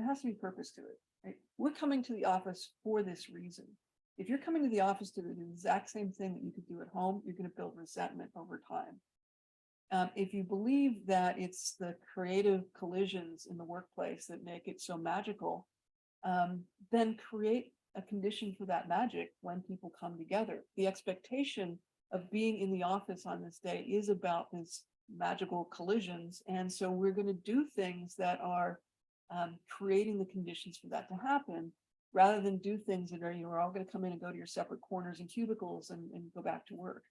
has to be purpose to it, right? We're coming to the office for this reason. If you're coming to the office to do the exact same thing that you could do at home, you're going to build resentment over time. If you believe that it's the creative collisions in the workplace that make it so magical, then create a condition for that magic when people come together. The expectation of being in the office on this day is about this magical collisions. And so we're going to do things that are creating the conditions for that to happen, rather than do things that are, you're all going to come in and go to your separate corners and cubicles and go back to work.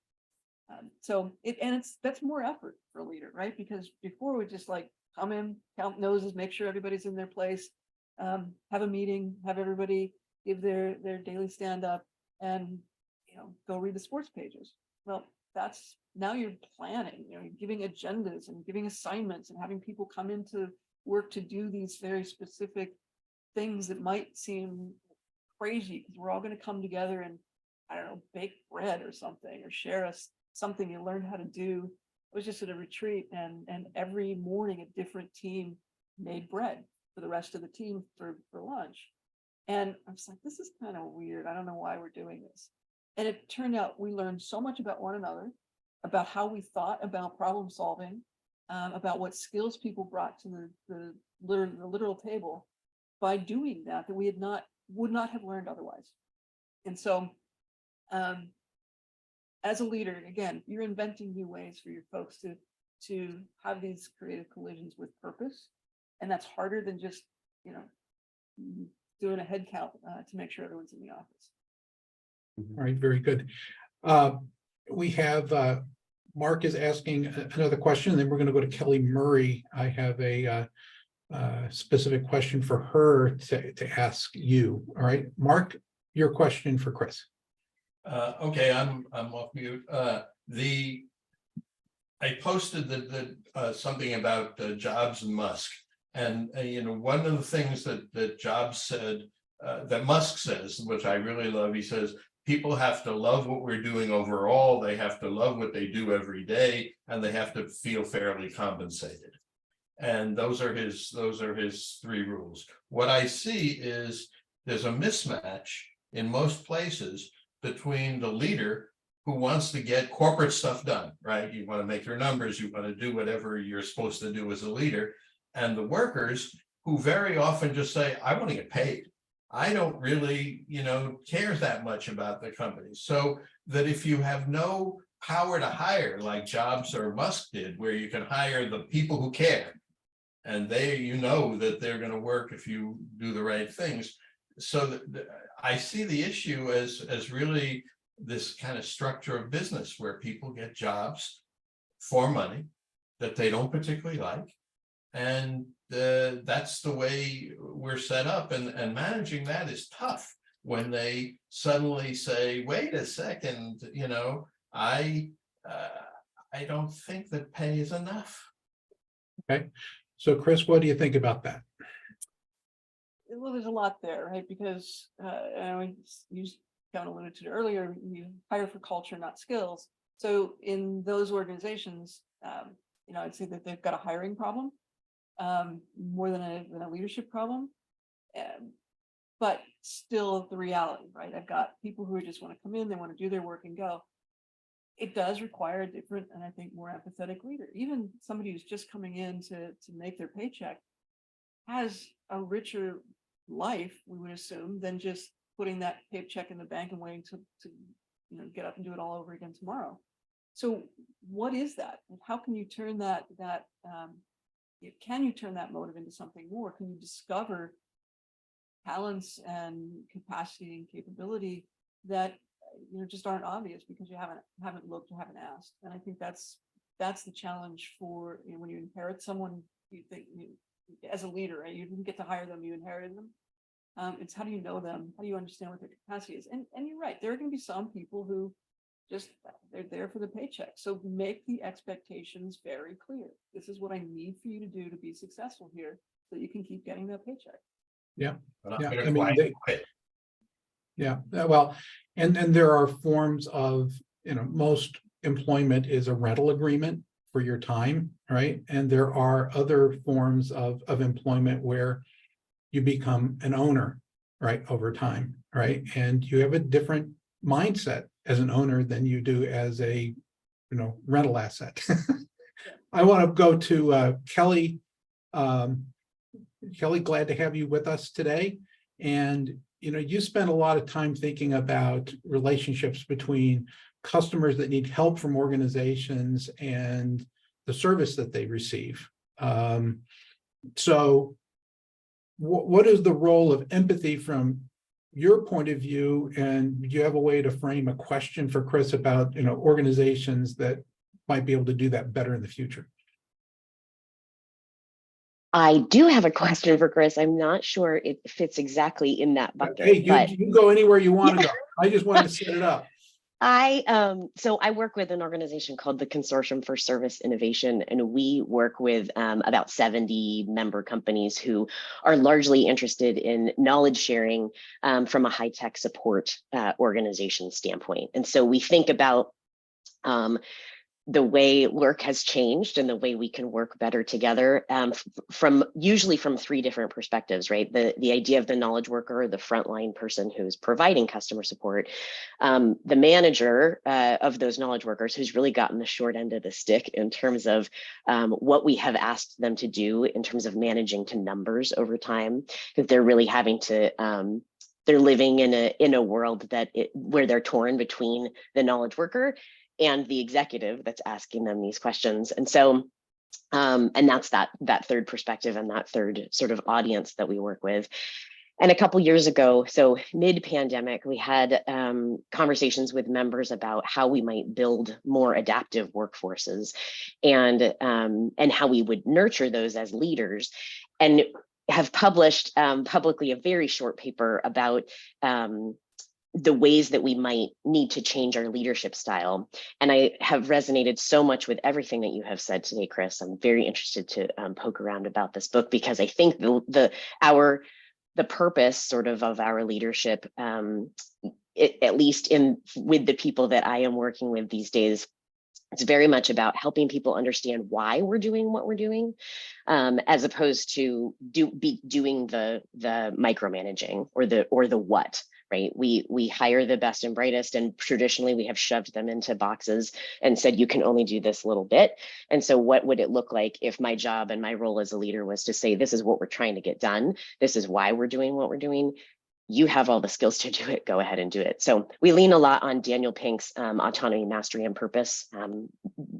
That's more effort for a leader, right? Because before we just like come in, count noses, make sure everybody's in their place, have a meeting, have everybody give their daily stand up, and go read the sports pages. Well, that's now you're planning, you're giving agendas and giving assignments and having people come into work to do these very specific things that might seem crazy, because we're all going to come together and, I don't know, bake bread or something, or share something you learned how to do. I was just at a retreat, and every morning a different team made bread for the rest of the team for lunch. And I was like, this is kind of weird. I don't know why we're doing this. And it turned out we learned so much about one another, about how we thought about problem solving, about what skills people brought to the literal table by doing that we would not have learned otherwise. And so as a leader, again, you're inventing new ways for your folks to have these creative collisions with purpose. And that's harder than just, doing a head count to make sure everyone's in the office. All right, very good. We have Mark is asking another question, and then we're going to go to Kelly Murray. I have a specific question for her to ask you. All right, Mark, your question for Chris. Okay, I'm off mute. I posted something about Jobs and Musk, and one of the things that Jobs said, that Musk says, which I really love, he says, people have to love what we're doing overall. They have to love what they do every day, and they have to feel fairly compensated. And those are his 3 rules. What I see is there's a mismatch in most places between the leader who wants to get corporate stuff done, right? You want to make your numbers, you want to do whatever you're supposed to do as a leader, and the workers who very often just say, I want to get paid. I don't really, care that much about the company. So that if you have no power to hire, like Jobs or Musk did, where you can hire the people who care, and that they're going to work if you do the right things. So I see the issue as really this kind of structure of business where people get jobs for money that they don't particularly like. And that's the way we're set up, and managing that is tough when they suddenly say, wait a second, I don't think that pay is enough. Okay, so Chris, what do you think about that? Well, there's a lot there, right? Because you kind of alluded to it earlier, you hire for culture, not skills. So in those organizations, I'd say that they've got a hiring problem more than a leadership problem. But still the reality, right? I've got people who just want to come in, they want to do their work and go. It does require a different, and I think more empathetic leader. Even somebody who's just coming in to make their paycheck has a richer life, we would assume, than just putting that paycheck in the bank and waiting to get up and do it all over again tomorrow. So what is that? How can you turn that motive into something more? Can you discover talents and capacity and capability that just aren't obvious because you haven't looked or haven't asked? And I think that's the challenge for when you inherit someone. You think as a leader, right? You didn't get to hire them, you inherited them. It's how do you know them? How do you understand what their capacity is? And you're right, there are going to be some people who just they're there for the paycheck. So make the expectations very clear. This is what I need for you to do to be successful here, so you can keep getting that paycheck. Yeah, Yeah, I mean, yeah. Well, and then there are forms of most employment is a rental agreement for your time, right? And there are other forms of employment where you become an owner, right, over time, right? And you have a different mindset as an owner than you do as a rental asset. I want to go to Kelly. Kelly, glad to have you with us today. And you spend a lot of time thinking about relationships between customers that need help from organizations and the service that they receive. So what is the role of empathy from your point of view? And do you have a way to frame a question for Chris about, organizations that might be able to do that better in the future? I do have a question for Chris. I'm not sure it fits exactly in that bucket. Hey, but you go anywhere you want to go. I just wanted to set it up. So I work with an organization called the Consortium for Service Innovation, and we work with about 70 member companies who are largely interested in knowledge sharing from a high-tech support organization standpoint. And so we think about the way work has changed and the way we can work better together usually from three different perspectives, right? The idea of the knowledge worker, the frontline person who's providing customer support, the manager of those knowledge workers who's really gotten the short end of the stick in terms of what we have asked them to do in terms of managing to numbers over time, that they're really having to they're living in a world where they're torn between the knowledge worker and the executive that's asking them these questions. And so, and that's that third perspective and that third sort of audience that we work with. And a couple years ago, so mid-pandemic, we had conversations with members about how we might build more adaptive workforces and how we would nurture those as leaders, and have published publicly a very short paper about the ways that we might need to change our leadership style. And I have resonated so much with everything that you have said today, Chris. I'm very interested to poke around about this book, because I think the purpose sort of our leadership, at least with the people that I am working with these days, it's very much about helping people understand why we're doing what we're doing, as opposed to doing the micromanaging or the what. Right? We hire the best and brightest, and traditionally we have shoved them into boxes and said, you can only do this little bit. And so what would it look like if my job and my role as a leader was to say, this is what we're trying to get done. This is why we're doing what we're doing. You have all the skills to do it, go ahead and do it. So we lean a lot on Daniel Pink's autonomy, mastery, and purpose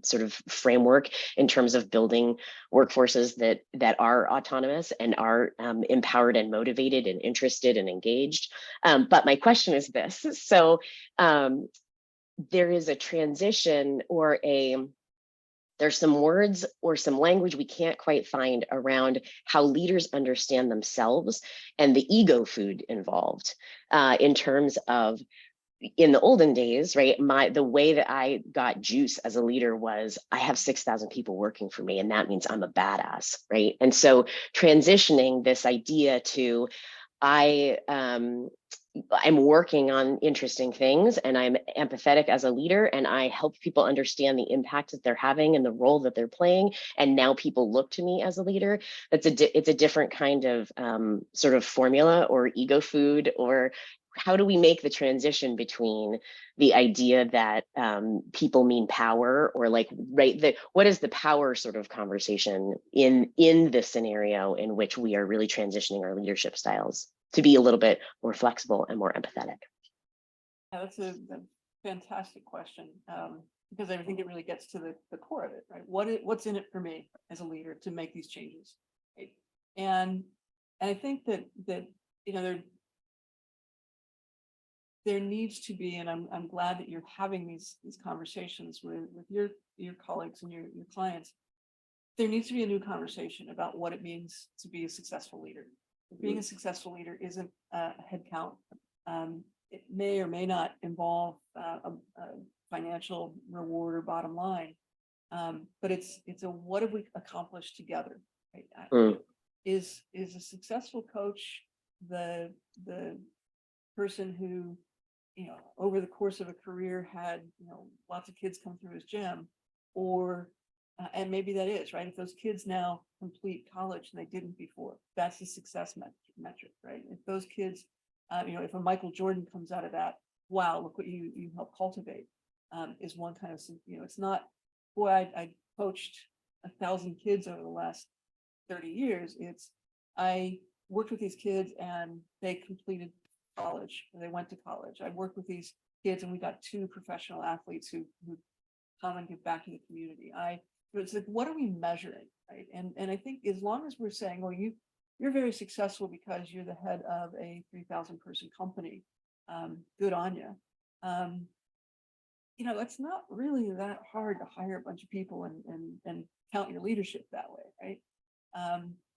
sort of framework in terms of building workforces that are autonomous and are empowered and motivated and interested and engaged. But my question is this. So there is a transition or there's some words or some language we can't quite find around how leaders understand themselves and the ego food involved in terms of, in the olden days, right? The way that I got juice as a leader was I have 6,000 people working for me, and that means I'm a badass, right? And so transitioning this idea to I'm working on interesting things, and I'm empathetic as a leader, and I help people understand the impact that they're having and the role that they're playing. And now people look to me as a leader. It's a different kind of sort of formula or ego food. Or how do we make the transition between the idea that people mean power, or like, right, what is the power sort of conversation in this scenario in which we are really transitioning our leadership styles to be a little bit more flexible and more empathetic? Yeah, that's a fantastic question, because I think it really gets to the core of it, right? What's in it for me as a leader to make these changes, right? And I think that there needs to be, and I'm glad that you're having these conversations with your colleagues and your clients. There needs to be a new conversation about what it means to be a successful leader. Being a successful leader isn't a headcount. It may or may not involve a financial reward or bottom line, but it's a what have we accomplished together? Right? Is a successful coach the person who, over the course of a career had lots of kids come through his gym, or and maybe that is right. If those kids now complete college and they didn't before, that's the success metric, right? If those kids, if a Michael Jordan comes out of that, wow, look what you helped cultivate, is one kind of, it's not, boy, I coached 1,000 kids over the last 30 years. It's I worked with these kids and they completed college, and they went to college. I work with these kids, and we got 2 professional athletes who come and give back to the community. It's like, what are we measuring, right? And I think as long as we're saying, well, you're very successful because you're the head of a 3,000 person company, good on you. You know, it's not really that hard to hire a bunch of people and count your leadership that way, right?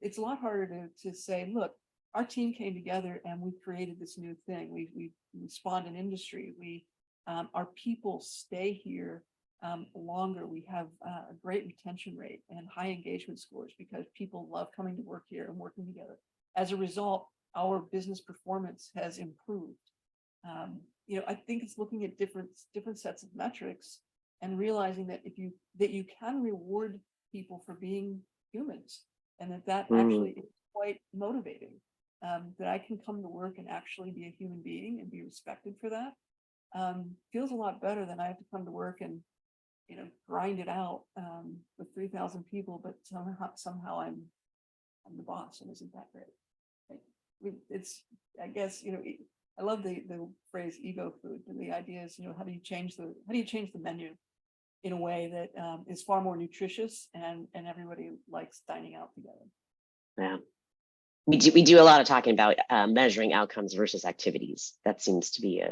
It's a lot harder to say, look, our team came together and we created this new thing. We spawned an industry. Our people stay here longer. We have a great retention rate and high engagement scores because people love coming to work here and working together. As a result, our business performance has improved. You know, I think it's looking at different sets of metrics and realizing that you can reward people for being humans, and that actually is quite motivating. That I can come to work and actually be a human being and be respected for that feels a lot better than I have to come to work and, you know, grind it out with 3,000 people, but somehow I'm the boss, and isn't that great? Right? It's, I guess, you know, I love the phrase ego food, and the idea is, you know, how do you change the menu in a way that is far more nutritious and everybody likes dining out together. Yeah. We do a lot of talking about measuring outcomes versus activities. That seems to be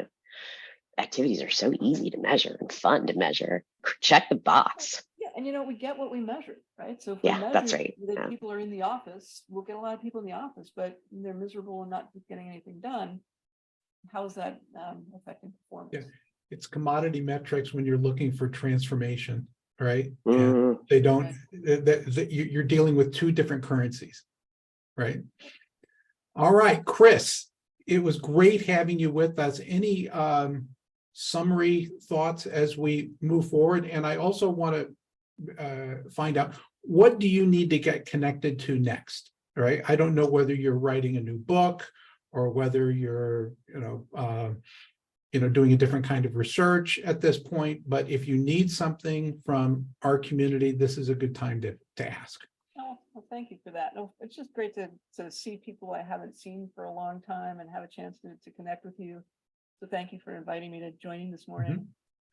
activities are so easy to measure and fun to measure. Check the box. Yeah, and you know, we get what we measure, right? So if Yeah, we that's measure right. that Yeah. people are in the office, we'll get a lot of people in the office, but they're miserable and not getting anything done. How is that affecting performance? Yeah. It's commodity metrics when you're looking for transformation, right? And Mhm. they don't, you're dealing with 2 different currencies, right? All right, Chris, it was great having you with us. Any summary thoughts as we move forward? And I also want to find out, what do you need to get connected to next, right? I don't know whether you're writing a new book or whether you're, doing a different kind of research at this point, but if you need something from our community, this is a good time to ask. Oh, well, thank you for that. No, it's just great to see people I haven't seen for a long time and have a chance to connect with you. So thank you for inviting me to join you this morning.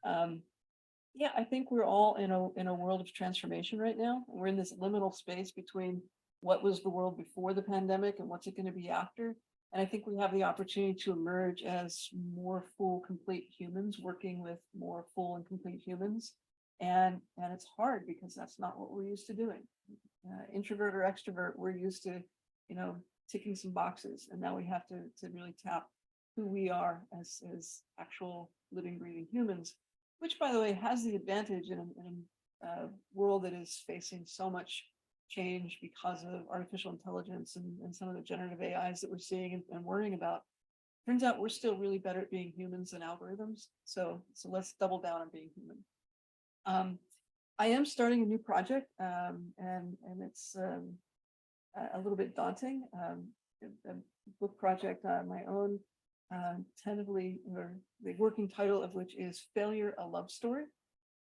Yeah, I think we're all in a world of transformation right now. We're in this liminal space between what was the world before the pandemic and what's it going to be after. And I think we have the opportunity to emerge as more full, complete humans working with more full and complete humans. And it's hard because that's not what we're used to doing. Introvert or extrovert, we're used to, you know, ticking some boxes, and now we have to really tap who we are as actual living, breathing humans, which, by the way, has the advantage in a world that is facing so much change because of artificial intelligence and some of the generative AIs that we're seeing and worrying about. Turns out we're still really better at being humans than algorithms. So let's double down on being human. I am starting a new project, and it's a little bit daunting. A book project on my own, tentatively, or the working title of which is "Failure: A Love Story,"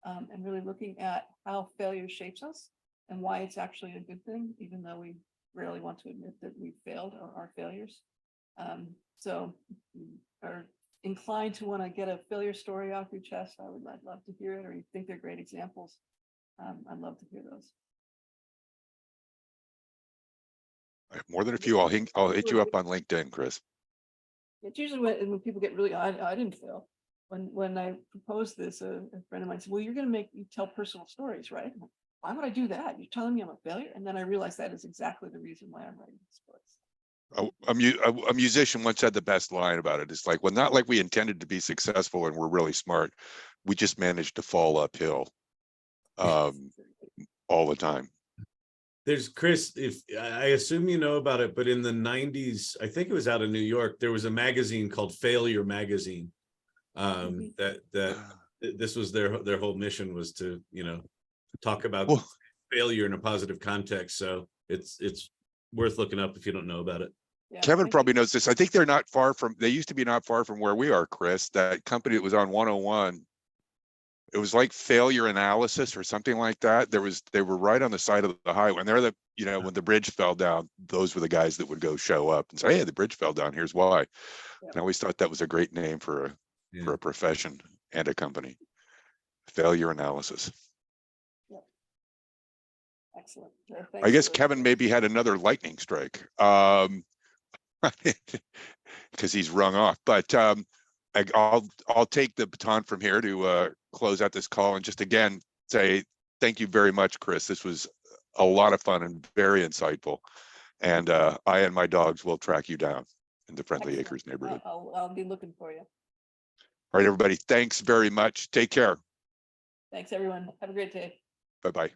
and really looking at how failure shapes us and why it's actually a good thing, even though we rarely want to admit that we failed or are failures. So, if you are inclined to want to get a failure story off your chest, I'd love to hear it, or you think they're great examples. I'd love to hear those. I have more than a few. I'll hit you up on LinkedIn, Chris. It's usually when people get really, I didn't fail. When I proposed this, a friend of mine said, "Well, you're going to tell personal stories, right?" I'm like, why would I do that? You're telling me I'm a failure? And then I realized that is exactly the reason why I'm writing this book. A musician once had the best line about it. It's like, well, not like we intended to be successful and we're really smart. We just managed to fall uphill all the time. There's Chris, if I assume you know about it, but in the 90s, I think it was out of New York, there was a magazine called Failure Magazine. That this was their whole mission was to, talk about failure in a positive context. So it's worth looking up if you don't know about it. Yeah, Kevin probably knows this. I think they used to be not far from where we are, Chris. That company that was on 101. It was like Failure Analysis or something like that. They were right on the side of the highway, and they're you know, when the bridge fell down, those were the guys that would go show up and say, hey, the bridge fell down, here's why. Yeah. And I always thought that was a great name for a Yeah. profession and a company. Failure analysis. Excellent. I guess Kevin maybe had another lightning strike. Because he's rung off, but I'll take the baton from here to close out this call and just again say thank you very much, Chris. This was a lot of fun and very insightful. And I and my dogs will track you down in the Friendly Excellent. Acres neighborhood. I'll be looking for you. All right, everybody. Thanks very much. Take care. Thanks, everyone. Have a great day. Bye-bye.